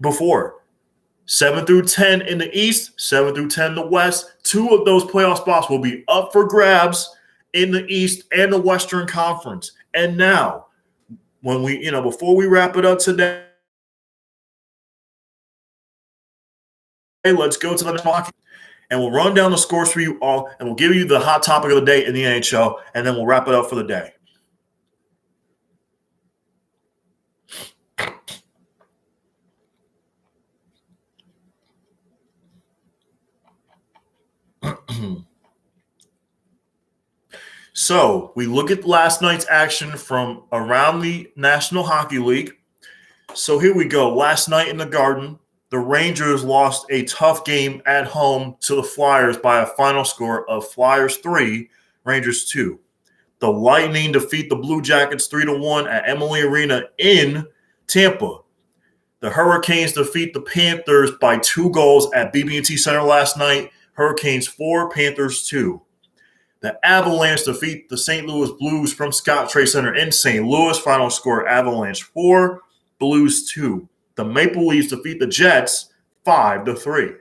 before, 7 through 10 in the East, 7 through 10 in the West. 2 of those playoff spots will be up for grabs in the East and the Western Conference. And now, when before we wrap it up today, let's go to the next and we'll run down the scores for you all, and we'll give you the hot topic of the day in the NHL, and then we'll wrap it up for the day. So we look at last night's action from around the National Hockey League. So here we go. Last night in the Garden, the Rangers lost a tough game at home to the Flyers by a final score of Flyers 3, Rangers 2. The Lightning defeat the Blue Jackets 3-1 at Amalie Arena in Tampa. The Hurricanes defeat the Panthers by 2 goals at BB&T Center last night. Hurricanes 4, Panthers 2. The Avalanche defeat the St. Louis Blues from Scottrade Center in St. Louis. Final score, Avalanche 4, Blues 2. The Maple Leafs defeat the Jets 5-3.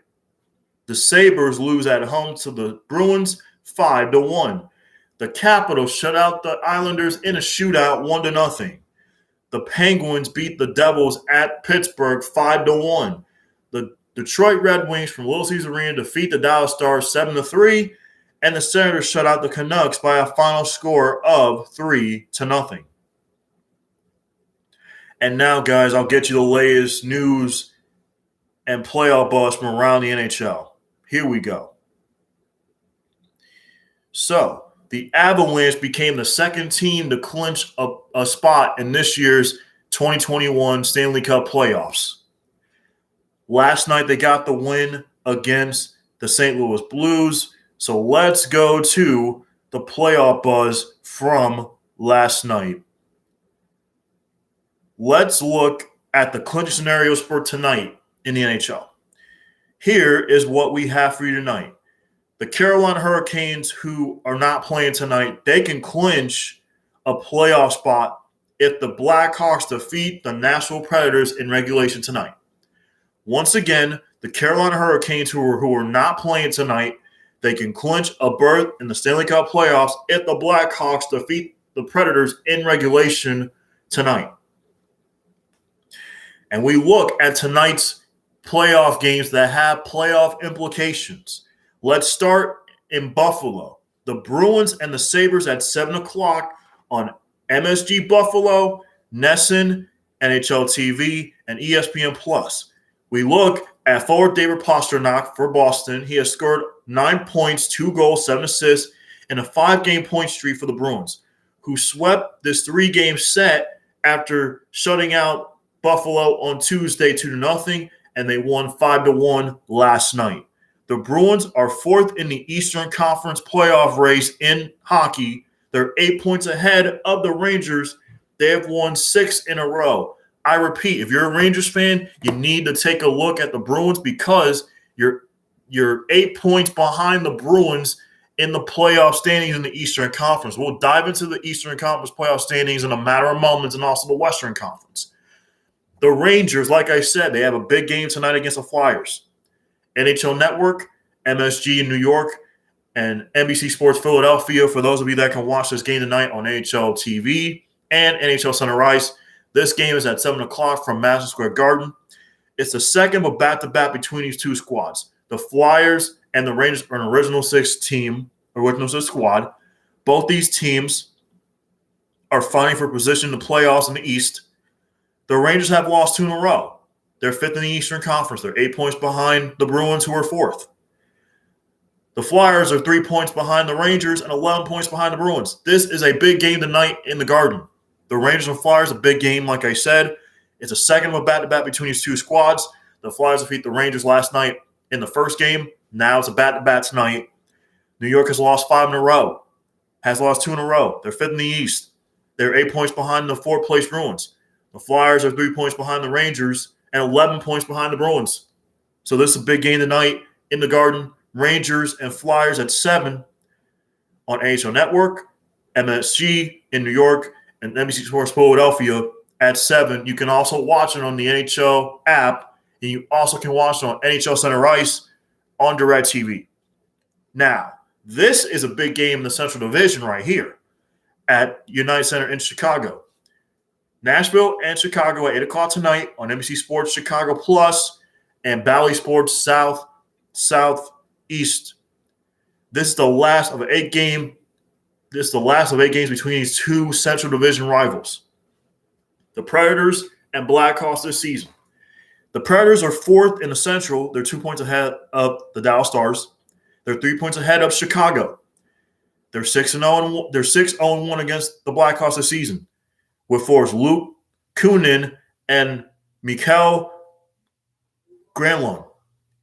The Sabres lose at home to the Bruins 5-1. The Capitals shut out the Islanders in a shootout 1-0. The Penguins beat the Devils at Pittsburgh 5-1. The Detroit Red Wings from Little Caesars Arena defeat the Dallas Stars 7-3. And the Senators shut out the Canucks by a final score of 3-0. And now, guys, I'll get you the latest news and playoff buzz from around the NHL. Here we go. So, the Avalanche became the second team to clinch a spot in this year's 2021 Stanley Cup playoffs. Last night, they got the win against the St. Louis Blues. So let's go to the playoff buzz from last night. Let's look at the clinch scenarios for tonight in the NHL. Here is what we have for you tonight. The Carolina Hurricanes, who are not playing tonight, they can clinch a playoff spot if the Blackhawks defeat the Nashville Predators in regulation tonight. Once again, the Carolina Hurricanes, who are not playing tonight, they can clinch a berth in the Stanley Cup playoffs if the Blackhawks defeat the Predators in regulation tonight. And we look at tonight's playoff games that have playoff implications. Let's start in Buffalo. The Bruins and the Sabres at 7 o'clock on MSG Buffalo, NESN, NHL TV, and ESPN+. We look at forward David Pastrnak for Boston. He has scored 9 points, 2 goals, 7 assists, and a 5-game point streak for the Bruins, who swept this 3-game set after shutting out Buffalo on Tuesday 2-0, and they won 5-1 last night. The Bruins are 4th in the Eastern Conference playoff race in hockey. They're 8 points ahead of the Rangers. They have won 6 in a row. I repeat, if you're a Rangers fan, you need to take a look at the Bruins because you're 8 points behind the Bruins in the playoff standings in the Eastern Conference. We'll dive into the Eastern Conference playoff standings in a matter of moments and also the Western Conference. The Rangers, like I said, they have a big game tonight against the Flyers. NHL Network, MSG in New York, and NBC Sports Philadelphia for those of you that can watch this game tonight on NHL TV and NHL Center Ice. This game is at 7 o'clock from Madison Square Garden. It's the second of a back-to-back between these two squads. The Flyers and the Rangers are an original six squad. Both these teams are fighting for position in the playoffs in the East. The Rangers have lost 2 in a row. They're 5th in the Eastern Conference. They're 8 points behind the Bruins, who are 4th. The Flyers are 3 points behind the Rangers and 11 points behind the Bruins. This is a big game tonight in the Garden. The Rangers and Flyers, a big game, like I said. It's a second of a back-to-back between these two squads. The Flyers defeat the Rangers last night in the first game. Now it's a back-to-back tonight. New York has lost 5 in a row. Has lost 2 in a row. They're 5th in the East. They're 8 points behind the 4th-place Bruins. The Flyers are 3 points behind the Rangers and 11 points behind the Bruins. So this is a big game tonight in the Garden. Rangers and Flyers at 7 on NHL Network, MSG in New York, and NBC Sports Philadelphia at 7. You can also watch it on the NHL app, and you also can watch it on NHL Center Ice on DirecTV. Now, this is a big game in the Central Division right here at United Center in Chicago. Nashville and Chicago at 8 o'clock tonight on NBC Sports Chicago Plus and Bally Sports Southeast. This is the last of 8 games between these two Central Division rivals. The Predators and Blackhawks this season. The Predators are 4th in the Central. They're 2 points ahead of the Dallas Stars. They're 3 points ahead of Chicago. They're 6-0. They're 6-0-1 against the Blackhawks this season, with forwards Luke Kunin and Mikael Granlund.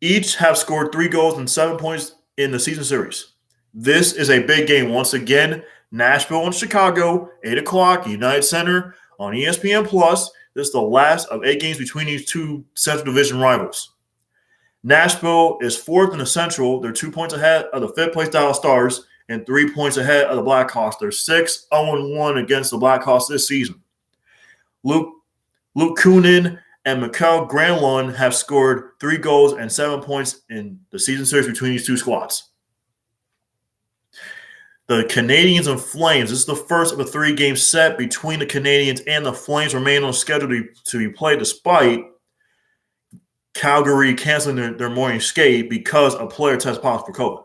Each have scored 3 goals and 7 points in the season series. This is a big game. Once again, Nashville and Chicago, 8 o'clock, United Center on ESPN+. This is the last of 8 games between these two Central Division rivals. Nashville is 4th in the Central. They're 2 points ahead of the 5th-place Dallas Stars and 3 points ahead of the Blackhawks. They're 6-0-1 against the Blackhawks this season. Luke Kunin and Mikael Granlund have scored 3 goals and 7 points in the season series between these two squads. The Canadiens and Flames. This is the first of a 3-game set between the Canadiens and the Flames, remain on schedule to be played despite Calgary canceling their morning skate because a player tested positive for COVID.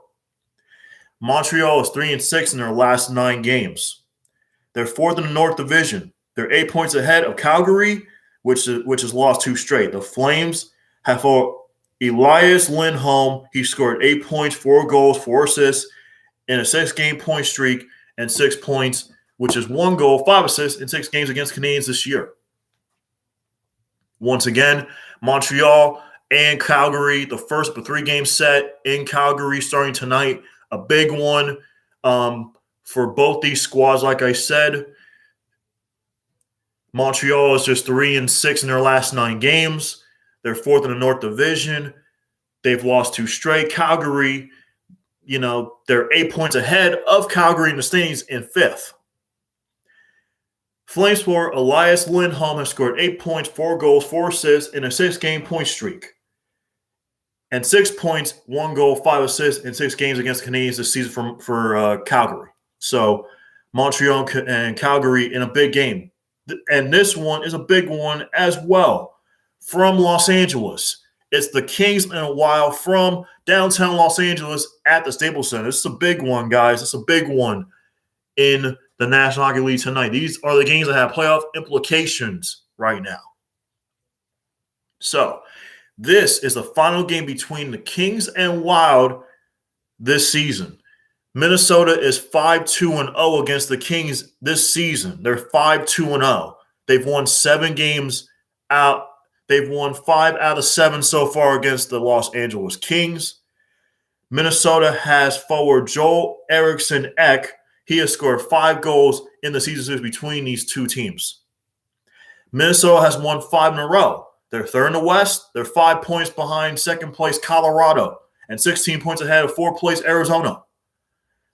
Montreal is 3-6 in their last 9 games. They're 4th in the North Division. They're 8 points ahead of Calgary, which has lost 2 straight. The Flames have Elias Lindholm. He scored 8 points, 4 goals, 4 assists in a 6-game point streak and 6 points, which is 1 goal, 5 assists in 6 games against Canadiens this year. Once again, Montreal and Calgary, the first of a 3-game set in Calgary starting tonight. A big one for both these squads, like I said. Montreal is just 3-6 in their last 9 games. They're 4th in the North Division. They've lost 2 straight. Calgary, they're 8 points ahead of Calgary in the standings in 5th. Flames forward Elias Lindholm has scored 8 points, 4 goals, 4 assists in a 6-game point streak. And 6 points, 1 goal, 5 assists in 6 games against Canadiens this season for Calgary. So Montreal and Calgary in a big game. And this one is a big one as well from Los Angeles. It's the Kings and the Wild from downtown Los Angeles at the Staples Center. This is a big one, guys. It's a big one in the National Hockey League tonight. These are the games that have playoff implications right now. So this is the final game between the Kings and Wild this season. Minnesota is 5-2-0 against the Kings this season. They're 5-2-0. They've won 7 games out. They've won 5 out of 7 so far against the Los Angeles Kings. Minnesota has forward Joel Eriksson Ek. He has scored 5 goals in the season series between these two teams. Minnesota has won 5 in a row. They're 3rd in the West. They're 5 points behind 2nd place Colorado and 16 points ahead of 4th place Arizona.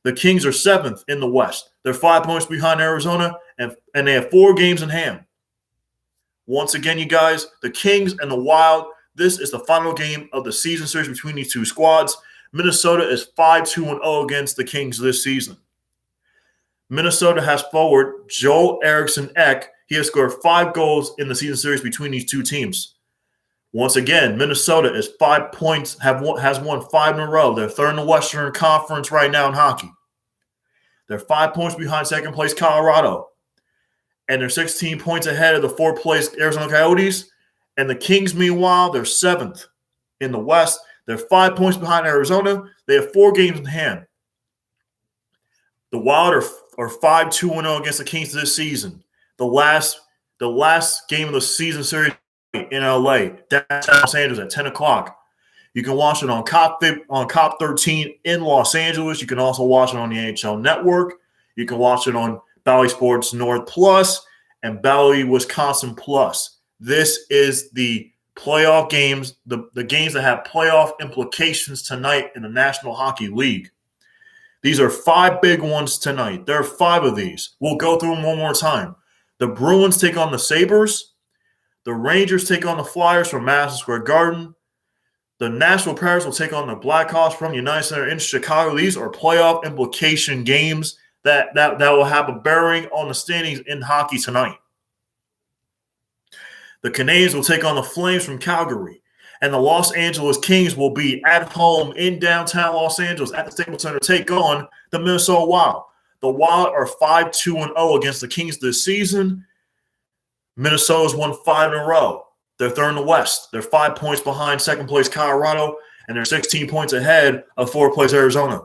The Kings are 7th in the West. They're 5 points behind Arizona, and they have 4 games in hand. Once again, you guys, the Kings and the Wild, this is the final game of the season series between these two squads. Minnesota is 5-2-0 against the Kings this season. Minnesota has forward Joel Eriksson Ek. He has scored 5 goals in the season series between these two teams. Once again, Minnesota is 5 points, has won 5 in a row. They're 3rd in the Western Conference right now in hockey. They're 5 points behind 2nd place Colorado. And they're 16 points ahead of the 4th place Arizona Coyotes. And the Kings, meanwhile, they're 7th in the West. They're 5 points behind Arizona. They have 4 games in hand. The Wild are 5-2-0 against the Kings this season. The last game of the season series in LA, downtown Los Angeles at 10 o'clock. You can watch it on Cop 13 in Los Angeles. You can also watch it on the NHL Network. You can watch it on Bally Sports North Plus and Bally Wisconsin Plus. This is the playoff games, the games that have playoff implications tonight in the National Hockey League. These are 5 big ones tonight. There are 5 of these. We'll go through them one more time. The Bruins take on the Sabres. The Rangers take on the Flyers from Madison Square Garden. The Nashville Predators will take on the Blackhawks from United Center in Chicago. These are playoff implication games that will have a bearing on the standings in hockey tonight. The Canadiens will take on the Flames from Calgary. And the Los Angeles Kings will be at home in downtown Los Angeles at the Staples Center to take on the Minnesota Wild. The Wild are 5-2-0 against the Kings this season. Minnesota's won 5 in a row. They're 3rd in the West. They're 5 points behind 2nd place Colorado, and they're 16 points ahead of 4th place Arizona.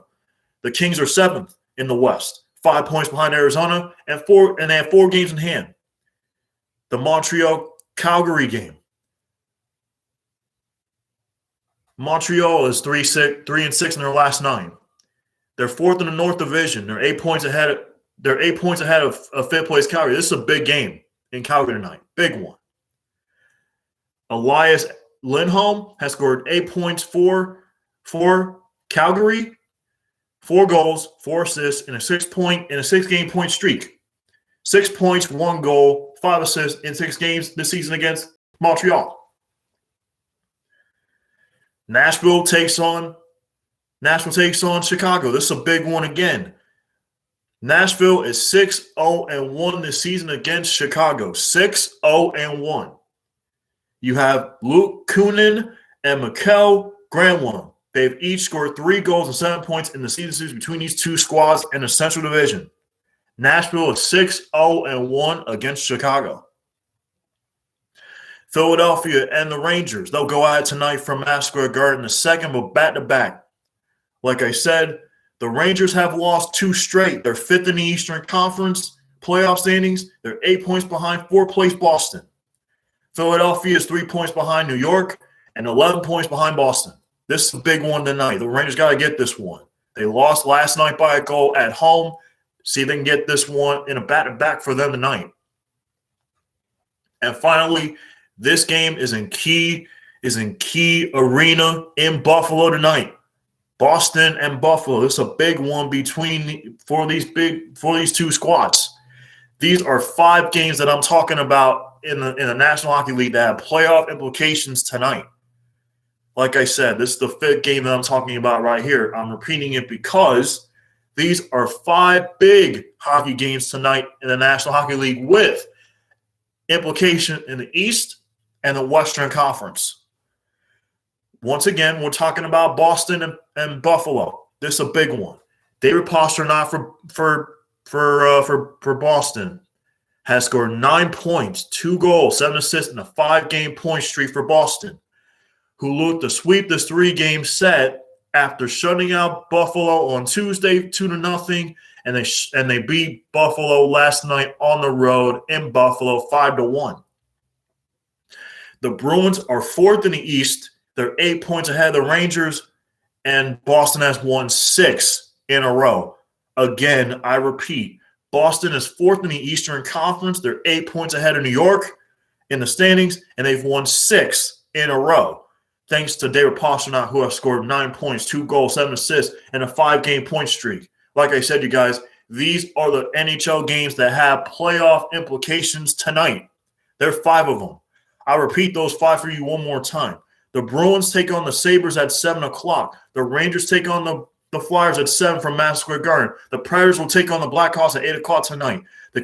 The Kings are 7th in the West. 5 points behind Arizona, and they have 4 games in hand. The Montreal-Calgary game. Montreal is 3-6 in their last 9. They're 4th in the North Division. They're 8 points ahead. They're 8 points ahead of 5th place Calgary. This is a big game in Calgary tonight. Big one. Elias Lindholm has scored 8 points for Calgary, 4 goals, 4 assists, and a 6-game point streak. 6 points, 1 goal, 5 assists in 6 games this season against Montreal. Nashville takes on Chicago. This is a big one again. Nashville is 6-0-1 this season against Chicago. 6-0-1. You have Luke Kunin and Mikael Granlund. They've each scored 3 goals and 7 points in the season series between these 2 squads in the Central Division. Nashville is 6-0-1 against Chicago. Philadelphia and the Rangers, they'll go at it tonight from Madison Square Garden, the second but back-to-back. Like I said, the Rangers have lost 2 straight. They're 5th in the Eastern Conference playoff standings. They're 8 points behind 4th place Boston. Philadelphia is 3 points behind New York and 11 points behind Boston. This is a big one tonight. The Rangers got to get this one. They lost last night by a goal at home. See if they can get this one in a back-to-back for them tonight. And finally, this game is in Key Arena in Buffalo tonight. Boston and Buffalo. This is a big one for these 2 squads. These are 5 games that I'm talking about in the National Hockey League that have playoff implications tonight. Like I said, this is the 5th game that I'm talking about right here. I'm repeating it because these are 5 big hockey games tonight in the National Hockey League with implication in the East and the Western Conference. Once again, we're talking about Boston and Buffalo. This is a big one. David Pastrnak for Boston has scored 9 points, 2 goals, 7 assists, and a 5-game point streak for Boston, who looked to sweep this 3-game set after shutting out Buffalo on Tuesday 2-0, and they beat Buffalo last night on the road in Buffalo 5-1. The Bruins are 4th in the East. They're 8 points ahead of the Rangers, and Boston has won 6 in a row. Again, I repeat, Boston is 4th in the Eastern Conference. They're 8 points ahead of New York in the standings, and they've won 6 in a row, thanks to David Pastrnak, who has scored 9 points, 2 goals, 7 assists, and a 5-game point streak. Like I said, you guys, these are the NHL games that have playoff implications tonight. There are 5 of them. I'll repeat those 5 for you one more time. The Bruins take on the Sabres at 7 o'clock. The Rangers take on the Flyers at 7 from Madison Square Garden. The Predators will take on the Blackhawks at 8 o'clock tonight. The